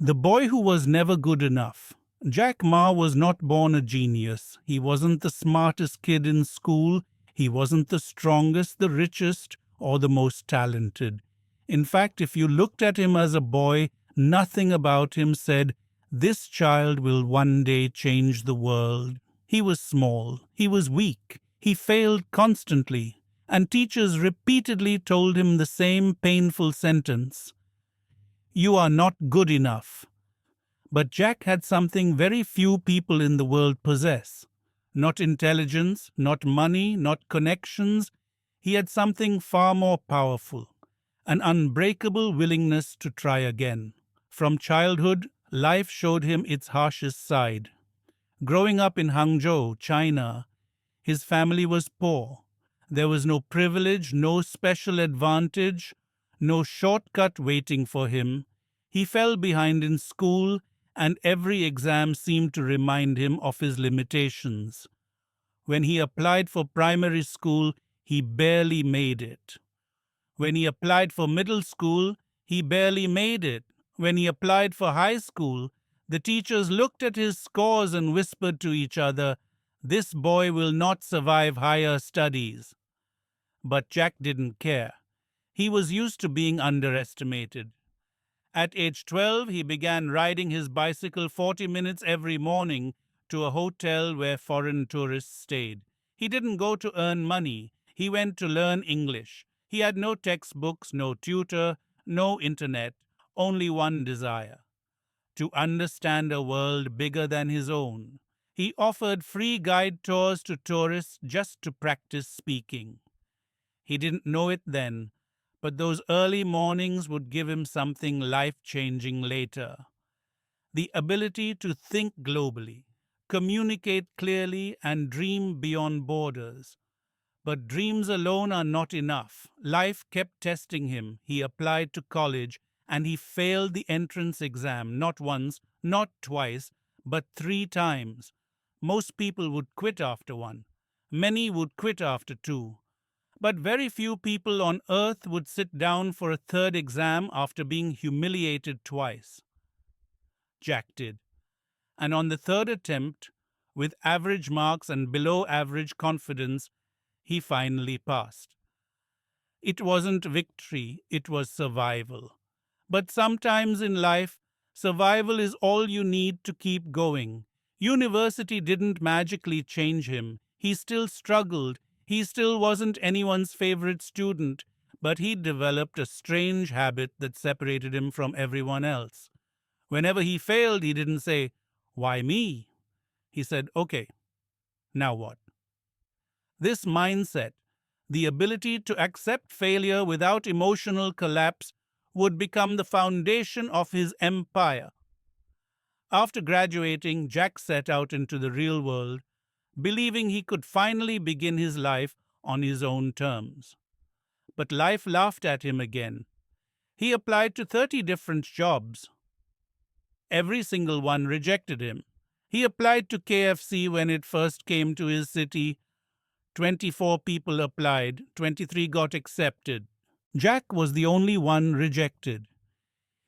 The boy who was never good enough. Jack Ma was not born a genius. He wasn't the smartest kid in school. He wasn't the strongest, the richest, or the most talented. In fact, if you looked at him as a boy, nothing about him said, "This child will one day change the world." He was small. He was weak. He failed constantly. And teachers repeatedly told him the same painful sentence: "You are not good enough." But Jack had something very few people in the world possess. Not intelligence, not money, not connections. He had something far more powerful: an unbreakable willingness to try again. From childhood, life showed him its harshest side. Growing up in Hangzhou, China, his family was poor. There was no privilege, no special advantage, no shortcut waiting for him. He fell behind in school, and every exam seemed to remind him of his limitations. When he applied for primary school, he barely made it. When he applied for middle school, he barely made it. When he applied for high school, the teachers looked at his scores and whispered to each other, "This boy will not survive higher studies." But Jack didn't care. He was used to being underestimated. At age 12, he began riding his bicycle 40 minutes every morning to a hotel where foreign tourists stayed. He didn't go to earn money. He went to learn English. He had no textbooks, no tutor, no internet, only one desire: to understand a world bigger than his own. He offered free guide tours to tourists just to practice speaking. He didn't know it then, but those early mornings would give him something life-changing later: the ability to think globally, communicate clearly, and dream beyond borders. But dreams alone are not enough. Life kept testing him. He applied to college, and he failed the entrance exam, not once, not twice, but 3 times. Most people would quit after one. Many would quit after two. But very few people on earth would sit down for a third exam after being humiliated twice. Jack did. And on the third attempt, with average marks and below average confidence, he finally passed. It wasn't victory, it was survival. But sometimes in life, survival is all you need to keep going. University didn't magically change him. He still struggled. He still wasn't anyone's favorite student, but he developed a strange habit that separated him from everyone else. Whenever he failed, he didn't say, "Why me?" He said, "Okay, now what?" This mindset, the ability to accept failure without emotional collapse, would become the foundation of his empire. After graduating, Jack set out into the real world, believing he could finally begin his life on his own terms. But life laughed at him again. He applied to 30 different jobs. Every single one rejected him. He applied to KFC when it first came to his city. 24 people applied, 23 got accepted. Jack was the only one rejected.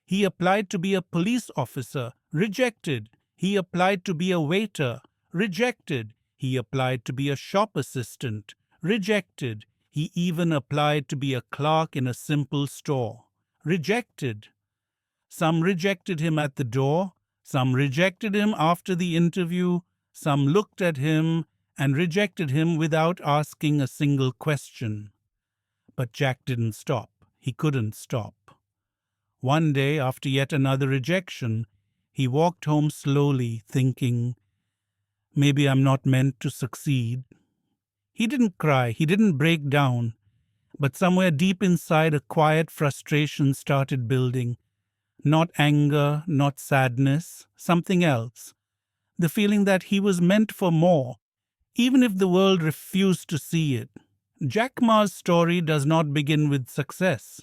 He applied to be a police officer, rejected. He applied to be a waiter, rejected. He applied to be a shop assistant, rejected. He even applied to be a clerk in a simple store, rejected. Some rejected him at the door, some rejected him after the interview, some looked at him and rejected him without asking a single question. But Jack didn't stop. He couldn't stop. One day, after yet another rejection, he walked home slowly, thinking, "Maybe I'm not meant to succeed." He didn't cry, he didn't break down, but somewhere deep inside a quiet frustration started building. Not anger, not sadness, something else. The feeling that he was meant for more, even if the world refused to see it. Jack Ma's story does not begin with success.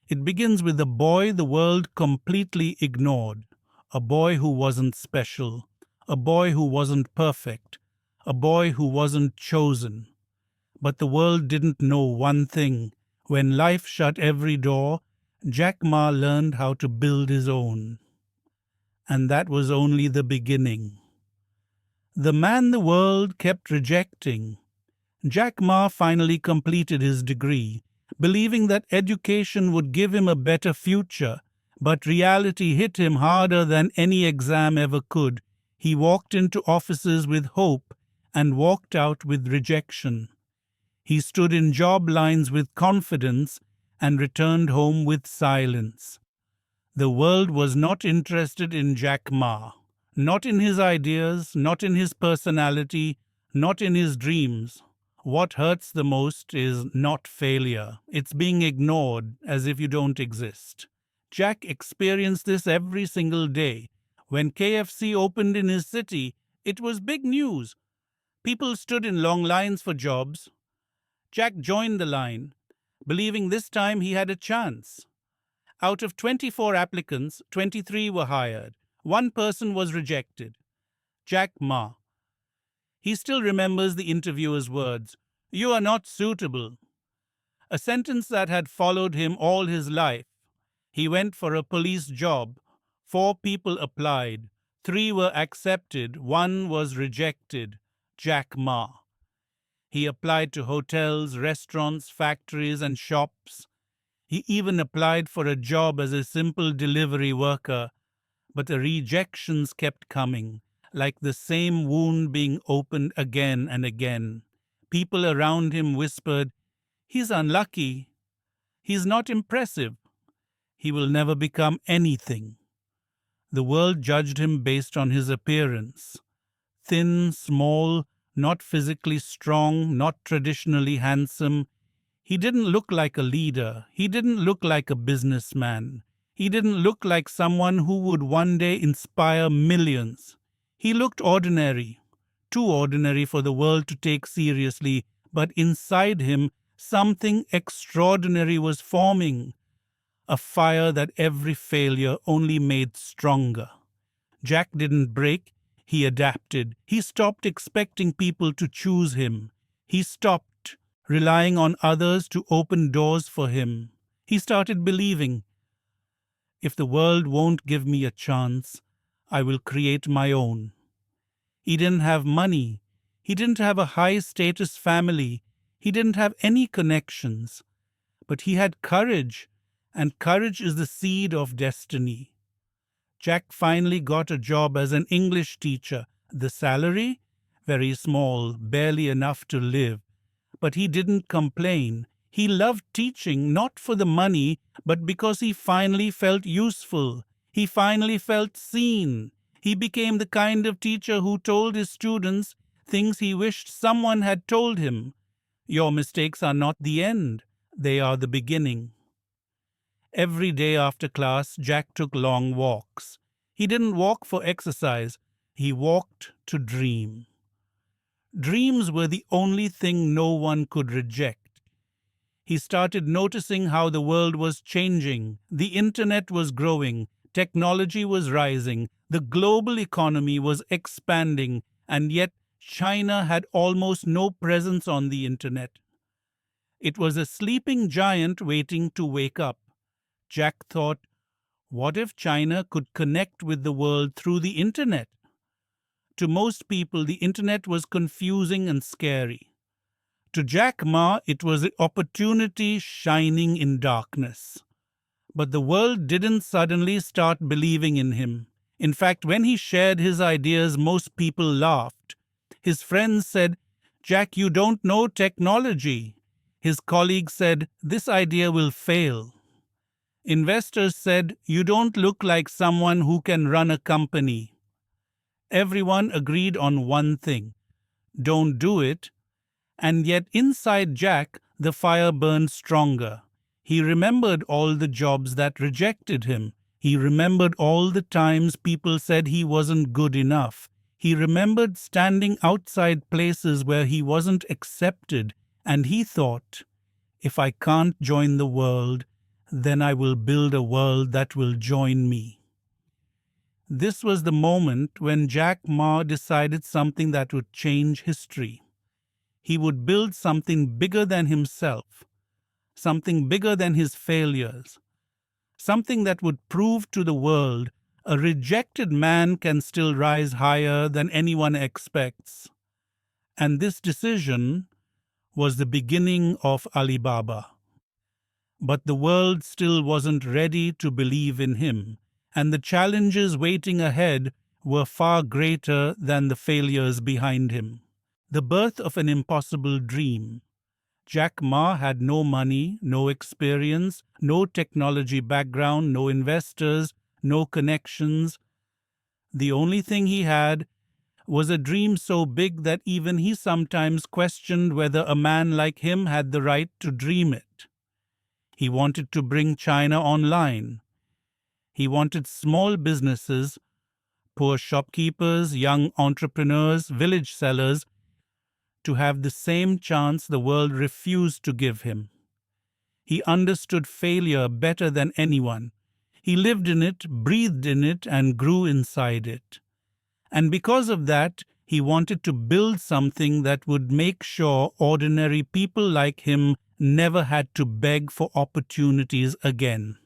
It begins with a boy the world completely ignored, a boy who wasn't special, a boy who wasn't perfect, a boy who wasn't chosen. But the world didn't know one thing. When life shut every door, Jack Ma learned how to build his own. And that was only the beginning. The man the world kept rejecting. Jack Ma finally completed his degree, believing that education would give him a better future, but reality hit him harder than any exam ever could. He walked into offices with hope and walked out with rejection. He stood in job lines with confidence and returned home with silence. The world was not interested in Jack Ma, not in his ideas, not in his personality, not in his dreams. What hurts the most is not failure. It's being ignored as if you don't exist. Jack experienced this every single day. When KFC opened in his city, it was big news. People stood in long lines for jobs. Jack joined the line, believing this time he had a chance. Out of 24 applicants, 23 were hired. One person was rejected. Jack Ma. He still remembers the interviewer's words, "You are not suitable," a sentence that had followed him all his life. He went for a police job. 4 people applied. 3 were accepted. 1 was rejected. Jack Ma. He applied to hotels, restaurants, factories, and shops. He even applied for a job as a simple delivery worker, but the rejections kept coming, like the same wound being opened again and again. People around him whispered, "He's unlucky. He's not impressive. He will never become anything." The world judged him based on his appearance. Thin, small, not physically strong, not traditionally handsome. He didn't look like a leader. He didn't look like a businessman. He didn't look like someone who would one day inspire millions. He looked ordinary, too ordinary for the world to take seriously, but inside him something extraordinary was forming, a fire that every failure only made stronger. Jack didn't break, he adapted. He stopped expecting people to choose him. He stopped relying on others to open doors for him. He started believing, if the world won't give me a chance, I will create my own. He didn't have money. He didn't have a high-status family. He didn't have any connections. But he had courage, and courage is the seed of destiny. Jack finally got a job as an English teacher. The salary? Very small, barely enough to live. But he didn't complain. He loved teaching, not for the money, but because he finally felt useful. He finally felt seen. He became the kind of teacher who told his students things he wished someone had told him. Your mistakes are not the end. They are the beginning. Every day after class, Jack took long walks. He didn't walk for exercise. He walked to dream. Dreams were the only thing no one could reject. He started noticing how the world was changing. The internet was growing. Technology was rising. The global economy was expanding. And yet, China had almost no presence on the internet. It was a sleeping giant waiting to wake up. Jack thought, what if China could connect with the world through the internet? To most people, the internet was confusing and scary. To Jack Ma, it was an opportunity shining in darkness. But the world didn't suddenly start believing in him. In fact, when he shared his ideas, most people laughed. His friends said, "Jack, you don't know technology." His colleagues said, "This idea will fail." Investors said, "You don't look like someone who can run a company." Everyone agreed on one thing: don't do it. And yet inside Jack, the fire burned stronger. He remembered all the jobs that rejected him. He remembered all the times people said he wasn't good enough. He remembered standing outside places where he wasn't accepted, and he thought, if I can't join the world, then I will build a world that will join me. This was the moment when Jack Ma decided something that would change history. He would build something bigger than himself, something bigger than his failures, something that would prove to the world A rejected man can still rise higher than anyone expects. And this decision was the beginning of Alibaba. But the world still wasn't ready to believe in him, and the challenges waiting ahead were far greater than the failures behind him. The birth of an impossible dream. Jack Ma had no money, no experience, no technology background, no investors, no connections. The only thing he had was a dream so big that even he sometimes questioned whether a man like him had the right to dream it. He wanted to bring China online. He wanted small businesses, poor shopkeepers, young entrepreneurs, village sellers, to have the same chance the world refused to give him. He understood failure better than anyone. He lived in it, breathed in it, and grew inside it. And because of that, he wanted to build something that would make sure ordinary people like him never had to beg for opportunities again.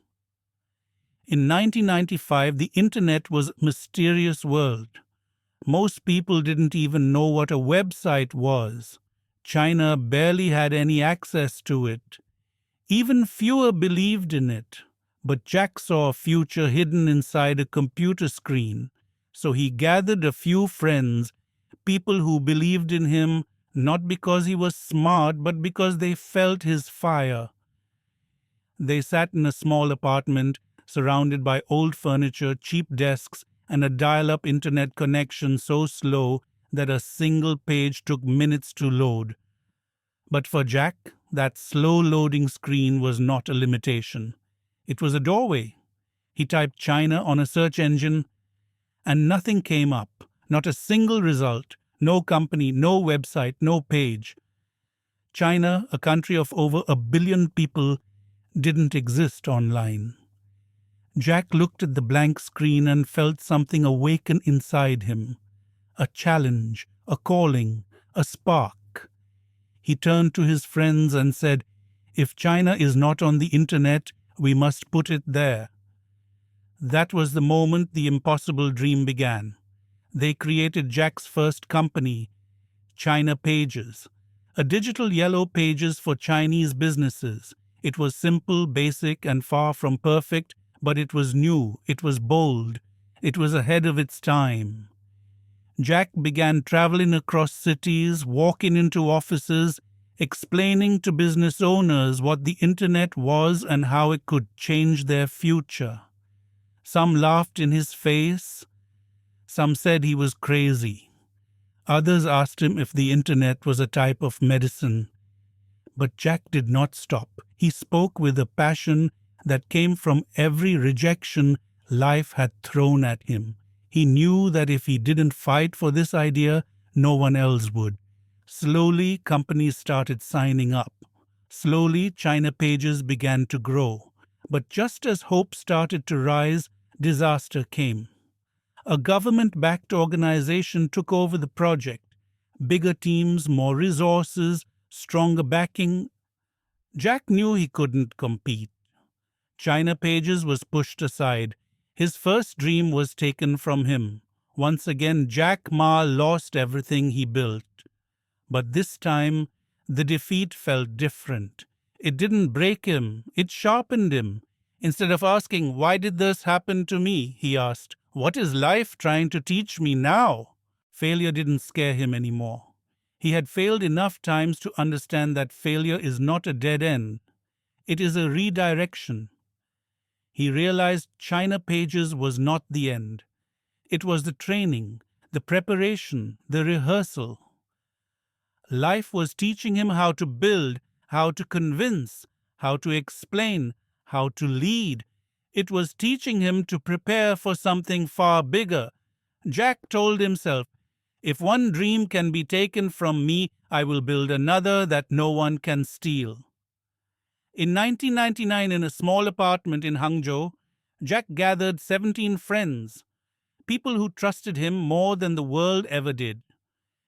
In 1995, the internet was a mysterious world. Most people didn't even know what a website was. China barely had any access to it. Even fewer believed in it. But Jack saw a future hidden inside a computer screen. So he gathered a few friends, people who believed in him not because he was smart, but because they felt his fire. They sat in a small apartment, surrounded by old furniture, cheap desks, and a dial-up internet connection so slow that a single page took minutes to load. But for Jack, that slow loading screen was not a limitation. It was a doorway. He typed China on a search engine, and nothing came up. Not a single result. No company, no website, no page. China, a country of over 1 billion people, didn't exist online. Jack looked at the blank screen and felt something awaken inside him. A challenge, a calling, a spark. He turned to his friends and said, "If China is not on the internet, we must put it there." That was the moment the impossible dream began. They created Jack's first company, China Pages, a digital yellow pages for Chinese businesses. It was simple, basic, and far from perfect, but it was new, it was bold, it was ahead of its time. Jack began traveling across cities, walking into offices, explaining to business owners what the internet was and how it could change their future. Some laughed in his face. Some said he was crazy. Others asked him if the internet was a type of medicine. But Jack did not stop. He spoke with a passion that came from every rejection life had thrown at him. He knew that if he didn't fight for this idea, no one else would. Slowly, companies started signing up. Slowly, China Pages began to grow. But just as hope started to rise, disaster came. A government-backed organization took over the project. Bigger teams, more resources, stronger backing. Jack knew he couldn't compete. China Pages was pushed aside. His first dream was taken from him. Once again, Jack Ma lost everything he built. But this time, the defeat felt different. It didn't break him, it sharpened him. Instead of asking, "Why did this happen to me?" he asked, "What is life trying to teach me now?" Failure didn't scare him anymore. He had failed enough times to understand that failure is not a dead end. It is a redirection. He realized China Pages was not the end. It was the training, the preparation, the rehearsal. Life was teaching him how to build, how to convince, how to explain, how to lead. It was teaching him to prepare for something far bigger. Jack told himself, "If one dream can be taken from me, I will build another that no one can steal." In 1999, in a small apartment in Hangzhou, Jack gathered 17 friends, people who trusted him more than the world ever did.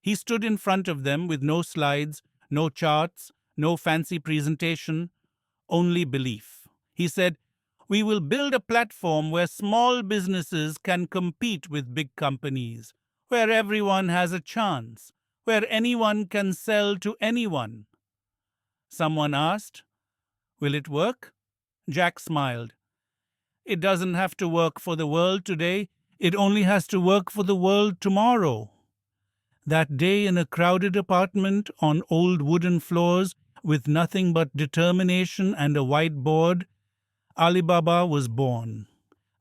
He stood in front of them with no slides, no charts, no fancy presentation, only belief. He said, We will build a platform where small businesses can compete with big companies, where everyone has a chance, where anyone can sell to anyone. Someone asked, "Will it work?" Jack smiled. "It doesn't have to work for the world today, it only has to work for the world tomorrow." That day, in a crowded apartment on old wooden floors with nothing but determination and a whiteboard, Alibaba was born.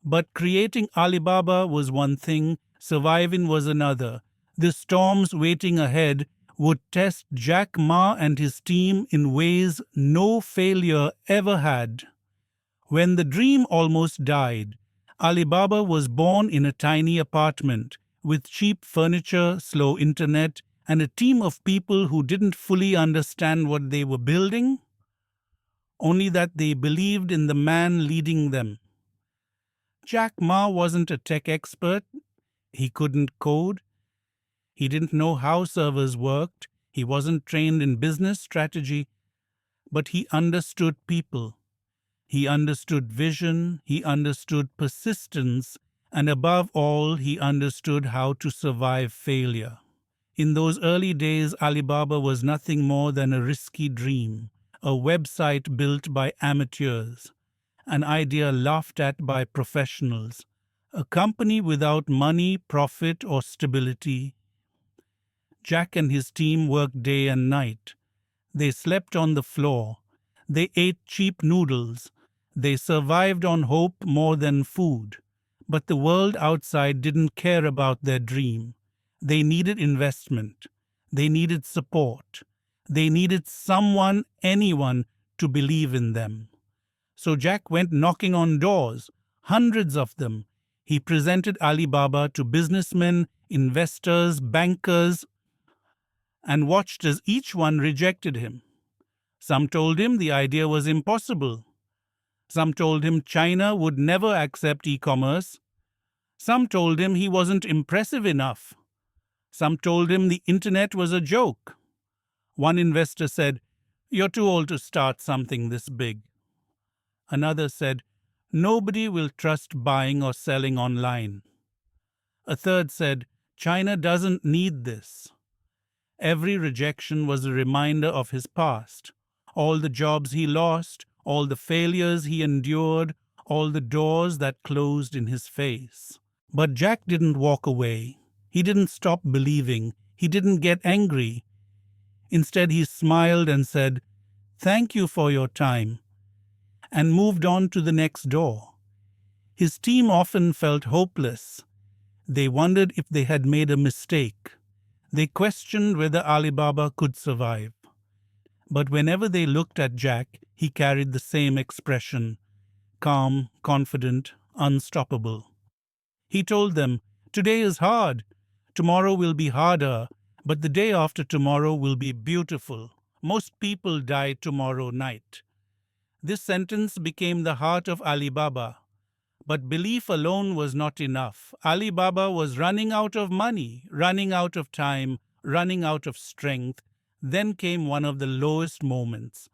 But creating Alibaba was one thing, surviving was another. The storms waiting ahead would test Jack Ma and his team in ways no failure ever had. When the dream almost died, Alibaba was born in a tiny apartment with cheap furniture, slow internet, and a team of people who didn't fully understand what they were building, only that they believed in the man leading them. Jack Ma wasn't a tech expert. He couldn't code. He didn't know how servers worked. He wasn't trained in business strategy, but he understood people. He understood vision, he understood persistence, and above all, he understood how to survive failure. In those early days, Alibaba was nothing more than a risky dream, a website built by amateurs, an idea laughed at by professionals, a company without money, profit, or stability. Jack and his team worked day and night. They slept on the floor. They ate cheap noodles. They survived on hope more than food. But the world outside didn't care about their dream. They needed investment. They needed support. They needed someone, anyone, to believe in them. So Jack went knocking on doors, hundreds of them. He presented Alibaba to businessmen, investors, bankers, and watched as each one rejected him. Some told him the idea was impossible. Some told him China would never accept e-commerce. Some told him he wasn't impressive enough. Some told him the internet was a joke. One investor said, "You're too old to start something this big." Another said, "Nobody will trust buying or selling online." A third said, "China doesn't need this." Every rejection was a reminder of his past. All the jobs he lost, all the failures he endured, all the doors that closed in his face. But Jack didn't walk away. He didn't stop believing. He didn't get angry. Instead, he smiled and said, "Thank you for your time," and moved on to the next door. His team often felt hopeless. They wondered if they had made a mistake. They questioned whether Alibaba could survive. But whenever they looked at Jack, he carried the same expression: calm, confident, unstoppable. He told them, "Today is hard. Tomorrow will be harder, but the day after tomorrow will be beautiful. Most people die tomorrow night." This sentence became the heart of Alibaba. But belief alone was not enough. Alibaba was running out of money, running out of time, running out of strength. Then came one of the lowest moments.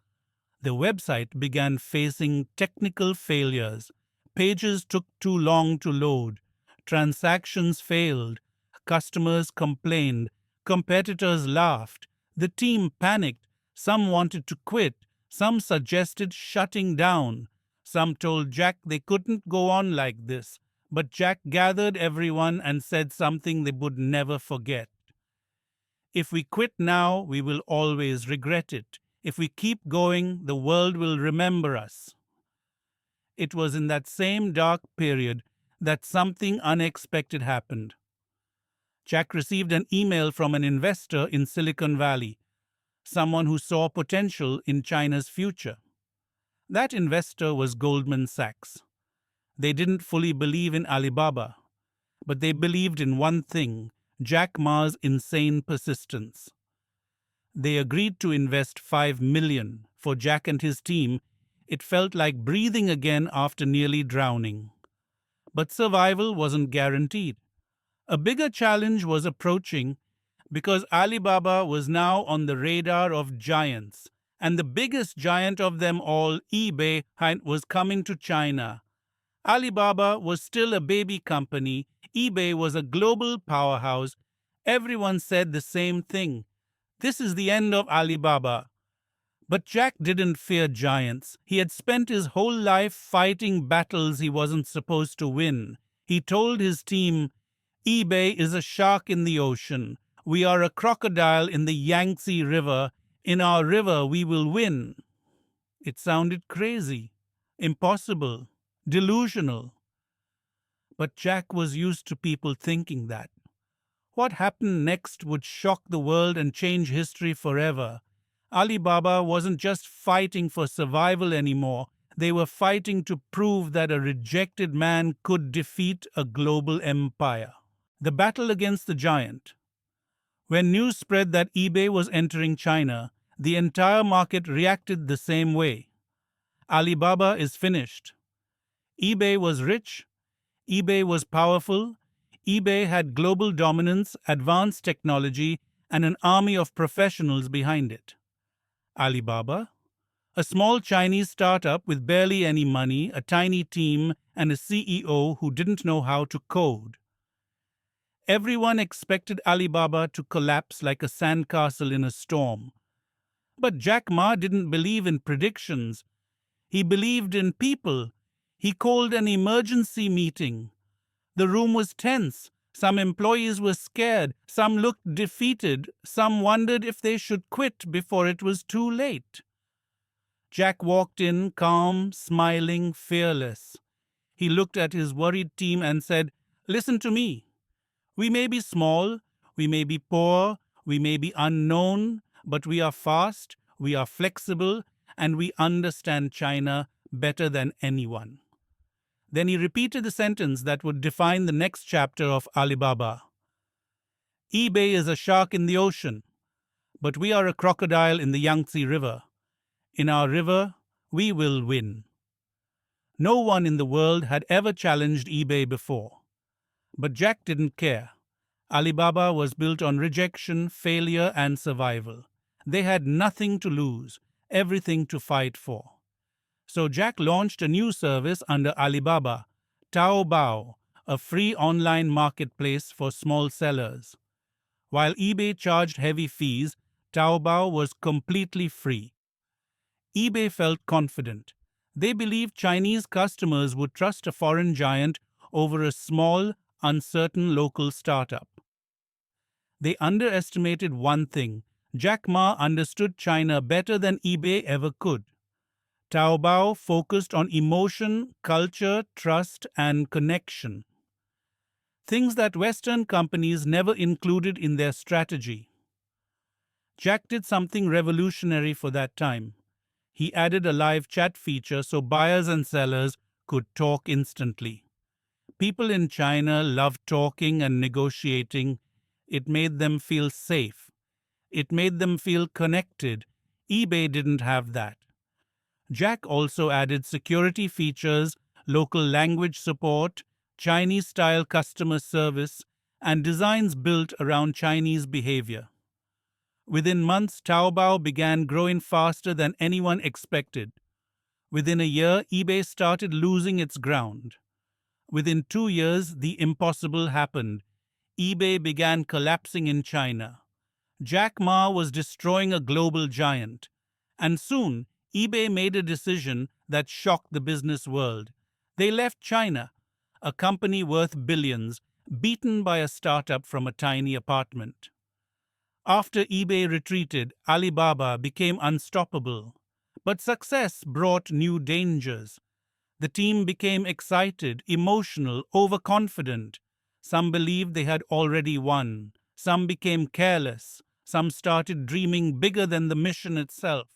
The website began facing technical failures. Pages took too long to load. Transactions failed. Customers complained. Competitors laughed. The team panicked. Some wanted to quit. Some suggested shutting down. Some told Jack they couldn't go on like this. But Jack gathered everyone and said something they would never forget. "If we quit now, we will always regret it. If we keep going, the world will remember us." It was in that same dark period that something unexpected happened. Jack received an email from an investor in Silicon Valley, someone who saw potential in China's future. That investor was Goldman Sachs. They didn't fully believe in Alibaba, but they believed in one thing: Jack Ma's insane persistence. They agreed to invest $5 million. For Jack and his team, it felt like breathing again after nearly drowning. But survival wasn't guaranteed. A bigger challenge was approaching because Alibaba was now on the radar of giants, and the biggest giant of them all, eBay, was coming to China. Alibaba was still a baby company. eBay was a global powerhouse. Everyone said the same thing. This is the end of Alibaba. But Jack didn't fear giants. He had spent his whole life fighting battles he wasn't supposed to win. He told his team, eBay is a shark in the ocean. We are a crocodile in the Yangtze River. In our river, we will win. It sounded crazy, impossible, delusional. But Jack was used to people thinking that. What happened next would shock the world and change history forever. Alibaba wasn't just fighting for survival anymore. They were fighting to prove that a rejected man could defeat a global empire. The battle against the giant. When news spread that eBay was entering China, the entire market reacted the same way. Alibaba is finished. eBay was rich. eBay was powerful. eBay had global dominance, advanced technology, and an army of professionals behind it. Alibaba? A small Chinese startup with barely any money, a tiny team, and a CEO who didn't know how to code. Everyone expected Alibaba to collapse like a sandcastle in a storm. But Jack Ma didn't believe in predictions. He believed in people. He called an emergency meeting. The room was tense. Some employees were scared. Some looked defeated. Some wondered if they should quit before it was too late. Jack walked in, calm, smiling, fearless. He looked at his worried team and said, "Listen to me. We may be small, we may be poor, we may be unknown, but we are fast, we are flexible, and we understand China better than anyone." Then he repeated the sentence that would define the next chapter of Alibaba. eBay is a shark in the ocean, but we are a crocodile in the Yangtze River. In our river, we will win. No one in the world had ever challenged eBay before. But Jack didn't care. Alibaba was built on rejection, failure, and survival. They had nothing to lose, everything to fight for. So Jack launched a new service under Alibaba, Taobao, a free online marketplace for small sellers. While eBay charged heavy fees, Taobao was completely free. eBay felt confident. They believed Chinese customers would trust a foreign giant over a small, uncertain local startup. They underestimated one thing. Jack Ma understood China better than eBay ever could. Taobao focused on emotion, culture, trust, and connection. Things that Western companies never included in their strategy. Jack did something revolutionary for that time. He added a live chat feature so buyers and sellers could talk instantly. People in China loved talking and negotiating. It made them feel safe. It made them feel connected. eBay didn't have that. Jack also added security features, local language support, Chinese-style customer service, and designs built around Chinese behavior. Within months, Taobao began growing faster than anyone expected. Within a year, eBay started losing its ground. Within 2 years, the impossible happened. eBay began collapsing in China. Jack Ma was destroying a global giant. And soon, eBay made a decision that shocked the business world. They left China, a company worth billions, beaten by a startup from a tiny apartment. After eBay retreated, Alibaba became unstoppable. But success brought new dangers. The team became excited, emotional, overconfident. Some believed they had already won. Some became careless. Some started dreaming bigger than the mission itself.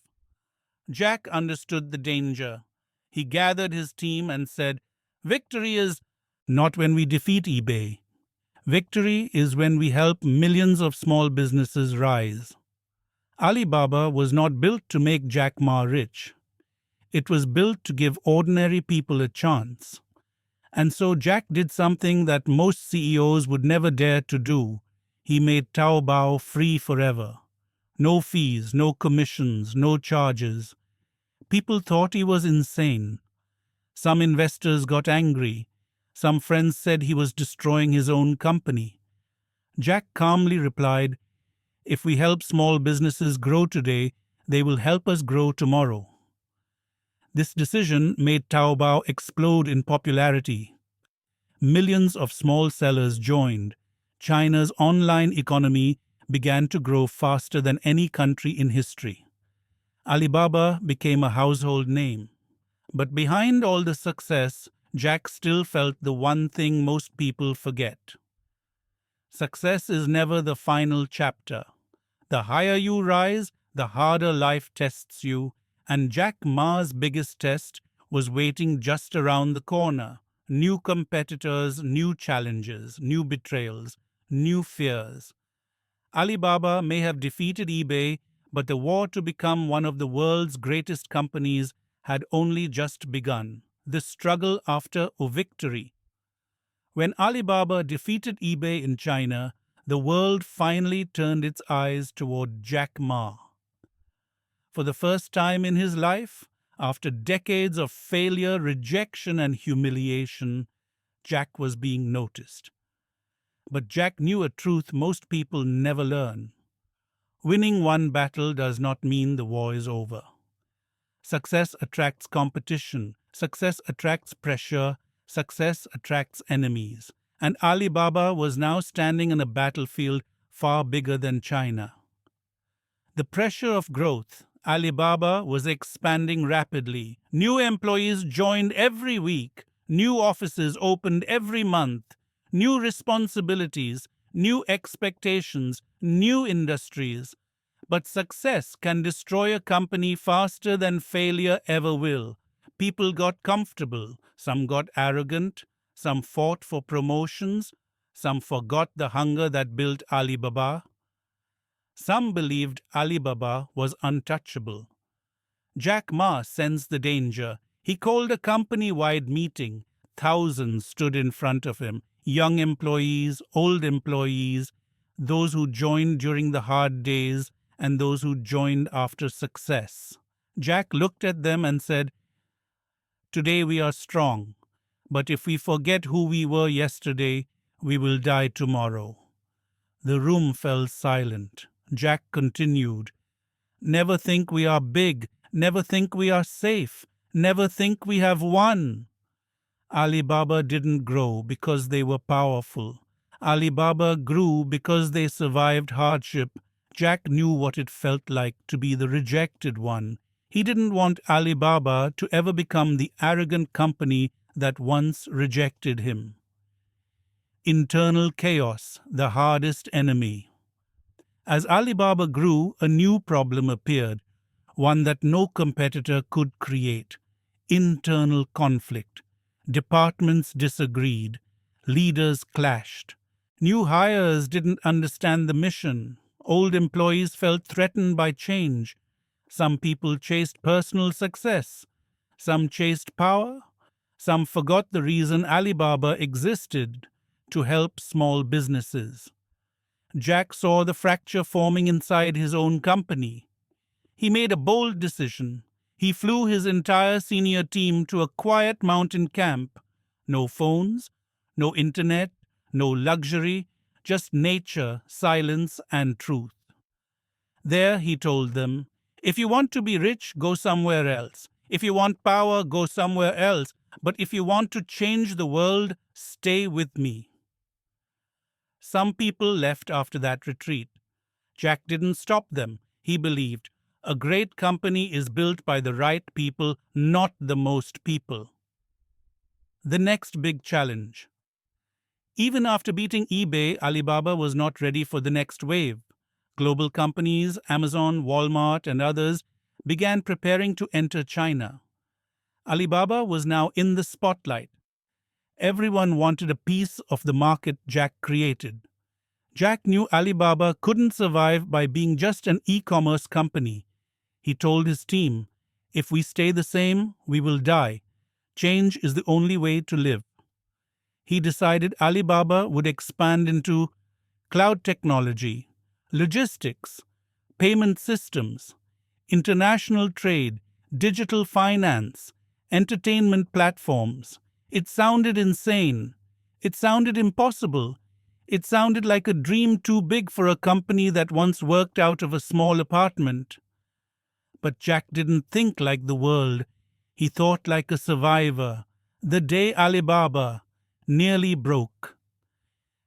Jack understood the danger. He gathered his team and said, "Victory is not when we defeat eBay. Victory is when we help millions of small businesses rise." Alibaba was not built to make Jack Ma rich. It was built to give ordinary people a chance. And so Jack did something that most CEOs would never dare to do. He made Taobao free forever. No fees, no commissions, no charges. People thought he was insane. Some investors got angry. Some friends said he was destroying his own company. Jack calmly replied, "If we help small businesses grow today, they will help us grow tomorrow." This decision made Taobao explode in popularity. Millions of small sellers joined. China's online economy began to grow faster than any country in history. Alibaba became a household name. But behind all the success, Jack still felt the one thing most people forget. Success is never the final chapter. The higher you rise, the harder life tests you, and Jack Ma's biggest test was waiting just around the corner. New competitors, new challenges, new betrayals, new fears. Alibaba may have defeated eBay, but the war to become one of the world's greatest companies had only just begun. The struggle after a victory. When Alibaba defeated eBay in China, the world finally turned its eyes toward Jack Ma. For the first time in his life, after decades of failure, rejection, and humiliation, Jack was being noticed. But Jack knew a truth most people never learn. Winning one battle does not mean the war is over. Success attracts competition. Success attracts pressure. Success attracts enemies. And Alibaba was now standing on a battlefield far bigger than China. The pressure of growth. Alibaba was expanding rapidly. New employees joined every week. New offices opened every month. New responsibilities, new expectations, new industries. But success can destroy a company faster than failure ever will. People got comfortable. Some got arrogant. Some fought for promotions. Some forgot the hunger that built Alibaba. Some believed Alibaba was untouchable. Jack Ma sensed the danger. He called a company-wide meeting. Thousands stood in front of him. Young employees, old employees, those who joined during the hard days, and those who joined after success. Jack looked at them and said, "Today we are strong, but if we forget who we were yesterday, we will die tomorrow." The room fell silent. Jack continued, "Never think we are big, never think we are safe, never think we have won." Alibaba didn't grow because they were powerful. Alibaba grew because they survived hardship. Jack knew what it felt like to be the rejected one. He didn't want Alibaba to ever become the arrogant company that once rejected him. Internal chaos, the hardest enemy. As Alibaba grew, a new problem appeared, one that no competitor could create: internal conflict. Departments disagreed. Leaders clashed. New hires didn't understand the mission. Old employees felt threatened by change. Some people chased personal success. Some chased power. Some forgot the reason Alibaba existed: to help small businesses. Jack saw the fracture forming inside his own company. He made a bold decision. He flew his entire senior team to a quiet mountain camp. No phones, no internet, no luxury, just nature, silence, and truth. There he told them, "If you want to be rich, go somewhere else. If you want power, go somewhere else. But if you want to change the world, stay with me." Some people left after that retreat. Jack didn't stop them. He believed, a great company is built by the right people, not the most people. The next big challenge. Even after beating eBay, Alibaba was not ready for the next wave. Global companies, Amazon, Walmart, and others, began preparing to enter China. Alibaba was now in the spotlight. Everyone wanted a piece of the market Jack created. Jack knew Alibaba couldn't survive by being just an e-commerce company. He told his team, "If we stay the same, we will die. Change is the only way to live." He decided Alibaba would expand into cloud technology, logistics, payment systems, international trade, digital finance, entertainment platforms. It sounded insane. It sounded impossible. It sounded like a dream too big for a company that once worked out of a small apartment. But Jack didn't think like the world. He thought like a survivor. The day Alibaba nearly broke.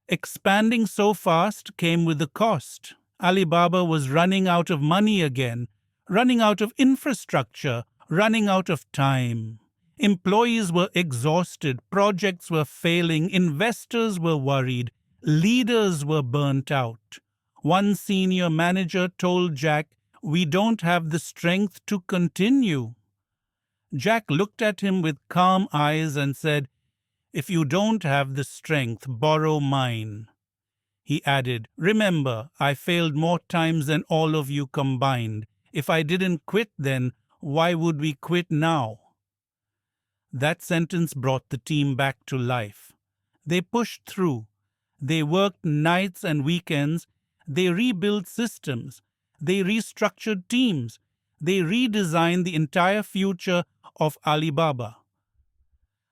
Expanding so fast came with a cost. Alibaba was running out of money again, running out of infrastructure, running out of time. Employees were exhausted, projects were failing, investors were worried, leaders were burnt out. One senior manager told Jack, "We don't have the strength to continue." Jack looked at him with calm eyes and said, "If you don't have the strength, borrow mine." He added, "Remember, I failed more times than all of you combined. If I didn't quit then, why would we quit now?" That sentence brought the team back to life. They pushed through. They worked nights and weekends. They rebuilt systems. They restructured teams. They redesigned the entire future of Alibaba.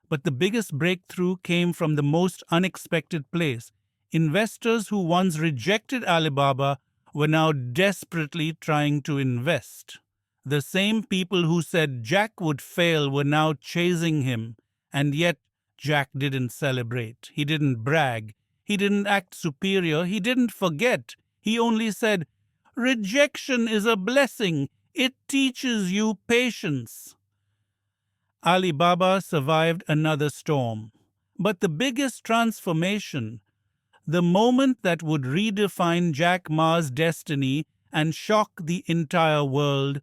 But the biggest breakthrough came from the most unexpected place. Investors who once rejected Alibaba were now desperately trying to invest. The same people who said Jack would fail were now chasing him, and yet Jack didn't celebrate. He didn't brag. He didn't act superior. He didn't forget. He only said, "Rejection is a blessing. It teaches you patience." Alibaba survived another storm. But the biggest transformation, the moment that would redefine Jack Ma's destiny and shock the entire world,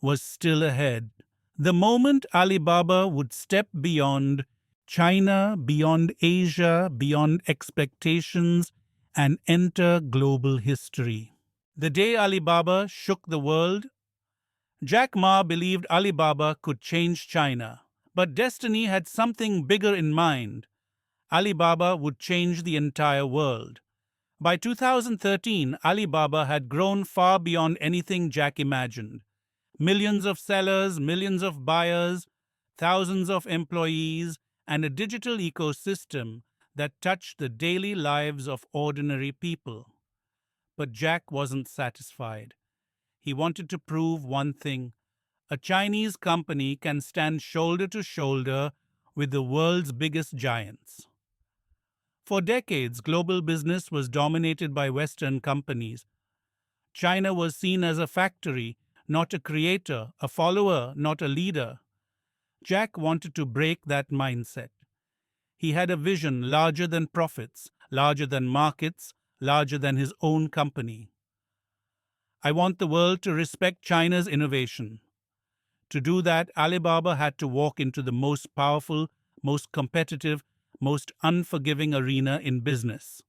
was still ahead. The moment Alibaba would step beyond China, beyond Asia, beyond expectations, and enter global history. The day Alibaba shook the world, Jack Ma believed Alibaba could change China. But destiny had something bigger in mind. Alibaba would change the entire world. By 2013, Alibaba had grown far beyond anything Jack imagined. Millions of sellers, millions of buyers, thousands of employees, and a digital ecosystem that touched the daily lives of ordinary people. But Jack wasn't satisfied. He wanted to prove one thing: a Chinese company can stand shoulder to shoulder with the world's biggest giants. For decades, global business was dominated by Western companies. China was seen as a factory, not a creator, a follower, not a leader. Jack wanted to break that mindset. He had a vision larger than profits, larger than markets, larger than his own company. "I want the world to respect China's innovation." To do that, Alibaba had to walk into the most powerful, most competitive, most unforgiving arena in business: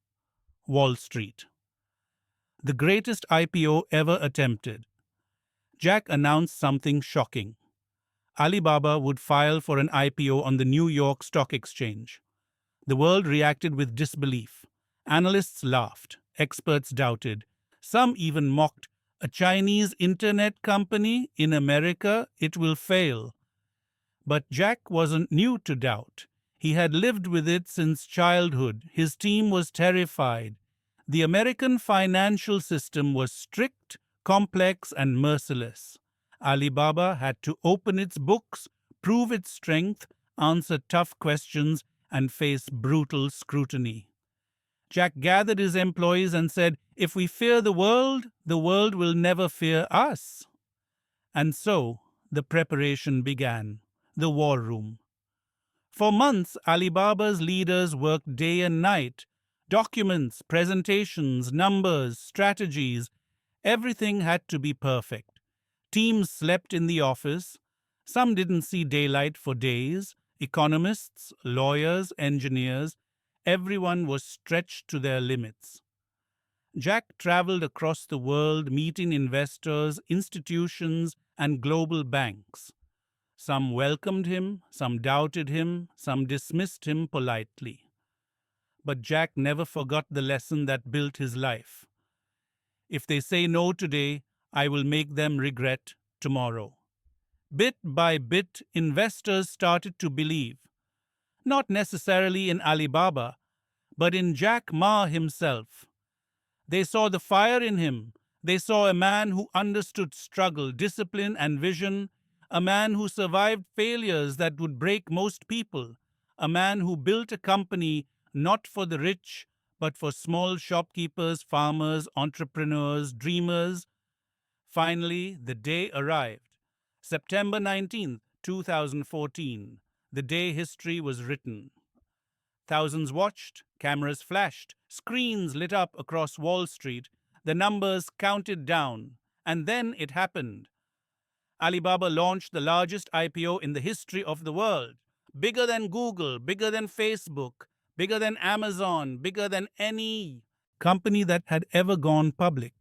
Wall Street. The greatest IPO ever attempted. Jack announced something shocking. Alibaba would file for an IPO on the New York Stock Exchange. The world reacted with disbelief. Analysts laughed. Experts doubted. Some even mocked. "A Chinese internet company in America? It will fail." But Jack wasn't new to doubt. He had lived with it since childhood. His team was terrified. The American financial system was strict, complex, and merciless. Alibaba had to open its books, prove its strength, answer tough questions, and face brutal scrutiny. Jack gathered his employees and said, "If we fear the world will never fear us." And so the preparation began, the war room. For months, Alibaba's leaders worked day and night. Documents, presentations, numbers, strategies, everything had to be perfect. Teams slept in the office. Some didn't see daylight for days. Economists, lawyers, engineers, everyone was stretched to their limits. Jack traveled across the world meeting investors, institutions, and global banks. Some welcomed him, some doubted him, some dismissed him politely. But Jack never forgot the lesson that built his life. "If they say no today, I will make them regret tomorrow." Bit by bit, investors started to believe, not necessarily in Alibaba, but in Jack Ma himself. They saw the fire in him. They saw a man who understood struggle, discipline, and vision, a man who survived failures that would break most people, a man who built a company not for the rich, but for small shopkeepers, farmers, entrepreneurs, dreamers. Finally, the day arrived. September 19th, 2014, the day history was written. Thousands watched, cameras flashed, screens lit up across Wall Street, the numbers counted down, and then it happened. Alibaba launched the largest IPO in the history of the world. Bigger than Google, bigger than Facebook, bigger than Amazon, bigger than any company that had ever gone public.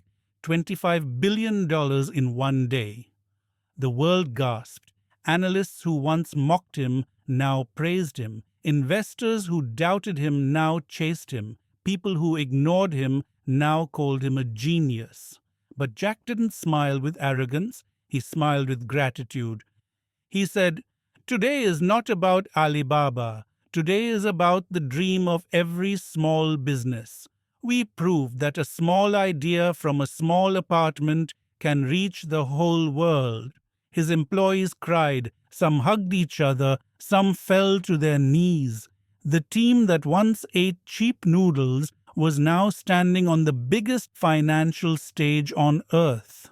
$25 billion in one day. The world gasped. Analysts who once mocked him now praised him. Investors who doubted him now chased him. People who ignored him now called him a genius. But Jack didn't smile with arrogance. He smiled with gratitude. He said, "Today is not about Alibaba. Today is about the dream of every small business. We proved that a small idea from a small apartment can reach the whole world." His employees cried, some hugged each other, some fell to their knees. The team that once ate cheap noodles was now standing on the biggest financial stage on earth.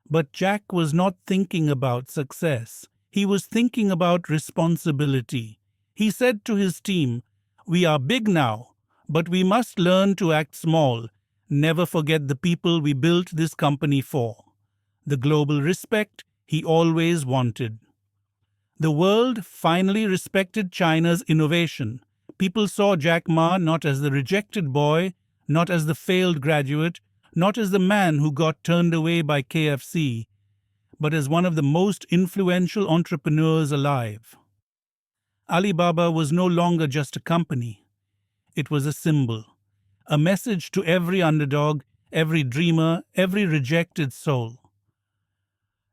But Jack was not thinking about success. He was thinking about responsibility. He said to his team, "We are big now, but we must learn to act small. Never forget the people we built this company for." The global respect he always wanted. The world finally respected China's innovation. People saw Jack Ma not as the rejected boy, not as the failed graduate, not as the man who got turned away by KFC, but as one of the most influential entrepreneurs alive. Alibaba was no longer just a company. It was a symbol, a message to every underdog, every dreamer, every rejected soul.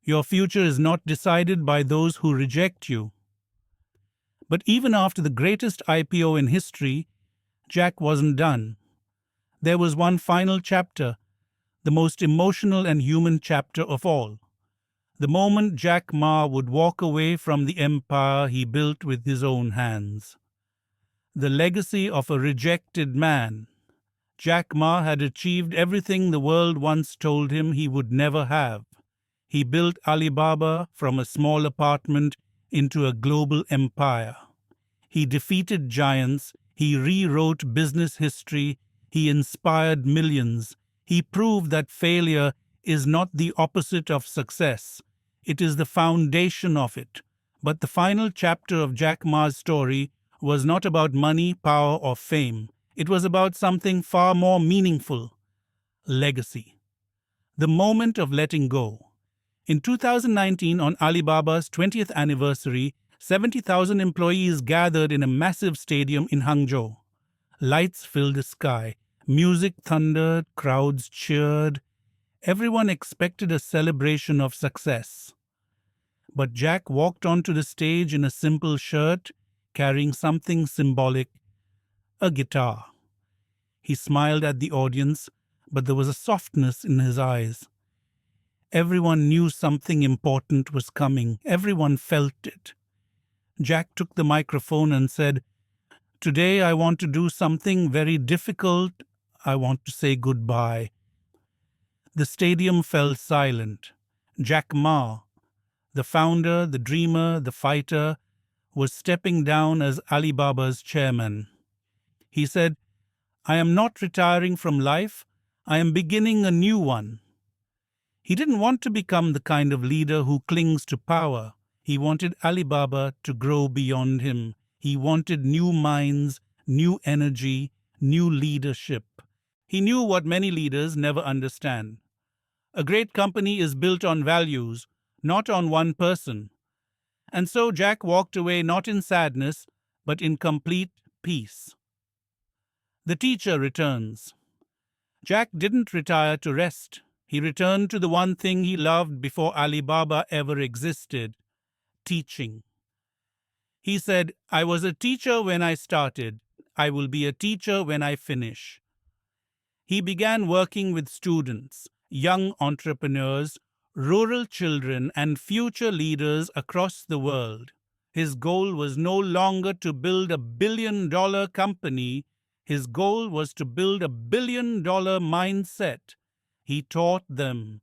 Your future is not decided by those who reject you. But even after the greatest IPO in history, Jack wasn't done. There was one final chapter, the most emotional and human chapter of all. The moment Jack Ma would walk away from the empire he built with his own hands. The legacy of a rejected man. Jack Ma had achieved everything the world once told him he would never have. He built Alibaba from a small apartment into a global empire. He defeated giants, he rewrote business history, he inspired millions. He proved that failure is not the opposite of success. It is the foundation of it. But the final chapter of Jack Ma's story was not about money, power, or fame. It was about something far more meaningful: legacy. The moment of letting go. In 2019, on Alibaba's 20th anniversary, 70,000 employees gathered in a massive stadium in Hangzhou. Lights filled the sky. Music thundered, crowds cheered. Everyone expected a celebration of success. But Jack walked onto the stage in a simple shirt, carrying something symbolic: a guitar. He smiled at the audience, but there was a softness in his eyes. Everyone knew something important was coming. Everyone felt it. Jack took the microphone and said, "Today I want to do something very difficult. I want to say goodbye." The stadium fell silent. Jack Ma, the founder, the dreamer, the fighter, was stepping down as Alibaba's chairman. He said, "I am not retiring from life. I am beginning a new one." He didn't want to become the kind of leader who clings to power. He wanted Alibaba to grow beyond him. He wanted new minds, new energy, new leadership. He knew what many leaders never understand. A great company is built on values, not on one person. And so Jack walked away not in sadness, but in complete peace. The teacher returns. Jack didn't retire to rest. He returned to the one thing he loved before Alibaba ever existed: teaching. He said, I was a teacher when I started. I will be a teacher when I finish. He began working with students, young entrepreneurs, rural children, and future leaders across the world. His goal was no longer to build $1 billion company. His goal was to build $1 billion mindset. He taught them,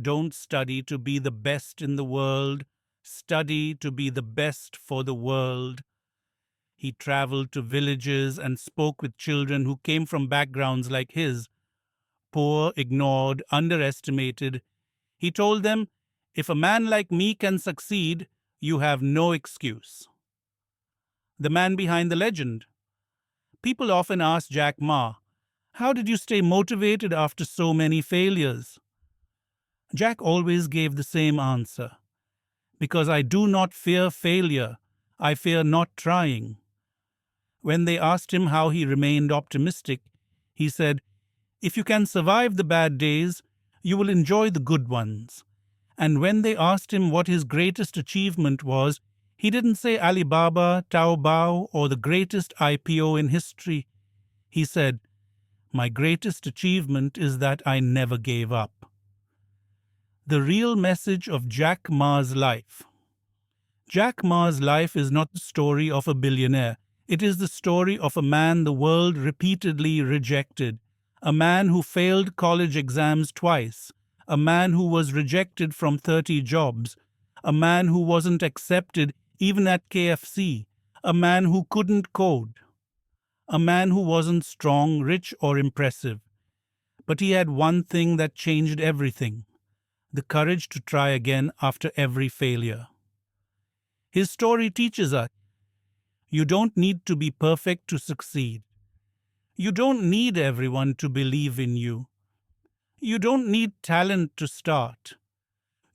don't study to be the best in the world. Study to be the best for the world. He traveled to villages and spoke with children who came from backgrounds like his, poor, ignored, underestimated. He told them, if a man like me can succeed, you have no excuse. The man behind the legend. People often ask Jack Ma, how did you stay motivated after so many failures? Jack always gave the same answer. Because I do not fear failure, I fear not trying. When they asked him how he remained optimistic, he said, if you can survive the bad days, you will enjoy the good ones. And when they asked him what his greatest achievement was, he didn't say Alibaba, Taobao, or the greatest IPO in history. He said, my greatest achievement is that I never gave up. The real message of Jack Ma's life. Jack Ma's life is not the story of a billionaire. It is the story of a man the world repeatedly rejected, a man who failed college exams twice, a man who was rejected from 30 jobs, a man who wasn't accepted even at KFC, a man who couldn't code, a man who wasn't strong, rich, or impressive. But he had one thing that changed everything: the courage to try again after every failure. His story teaches us, you don't need to be perfect to succeed. You don't need everyone to believe in you. You don't need talent to start.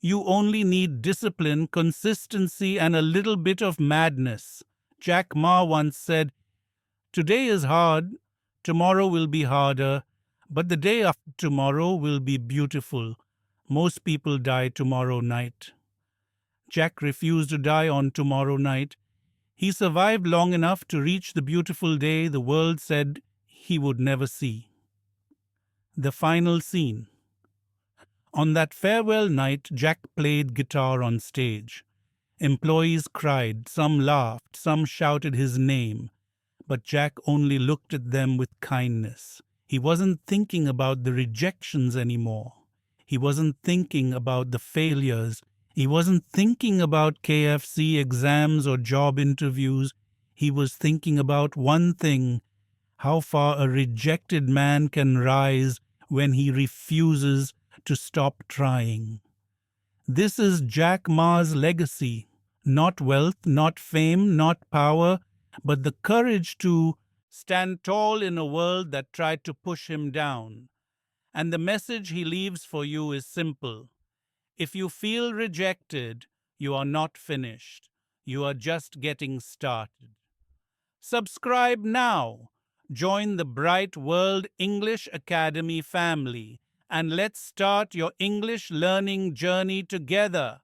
You only need discipline, consistency, and a little bit of madness. Jack Ma once said, today is hard, tomorrow will be harder, but the day after tomorrow will be beautiful. Most people die tomorrow night. Jack refused to die on tomorrow night. He survived long enough to reach the beautiful day the world said he would never see. The final scene. On that farewell night, Jack played guitar on stage. Employees cried, some laughed, some shouted his name. But Jack only looked at them with kindness. He wasn't thinking about the rejections anymore. He wasn't thinking about the failures. He wasn't thinking about KFC exams or job interviews. He was thinking about one thing: how far a rejected man can rise when he refuses to stop trying. This is Jack Ma's legacy. Not wealth, not fame, not power, but the courage to stand tall in a world that tried to push him down. And the message he leaves for you is simple. If you feel rejected, you are not finished. You are just getting started. Subscribe now. Join the Bright World English Academy family, and let's start your English learning journey together.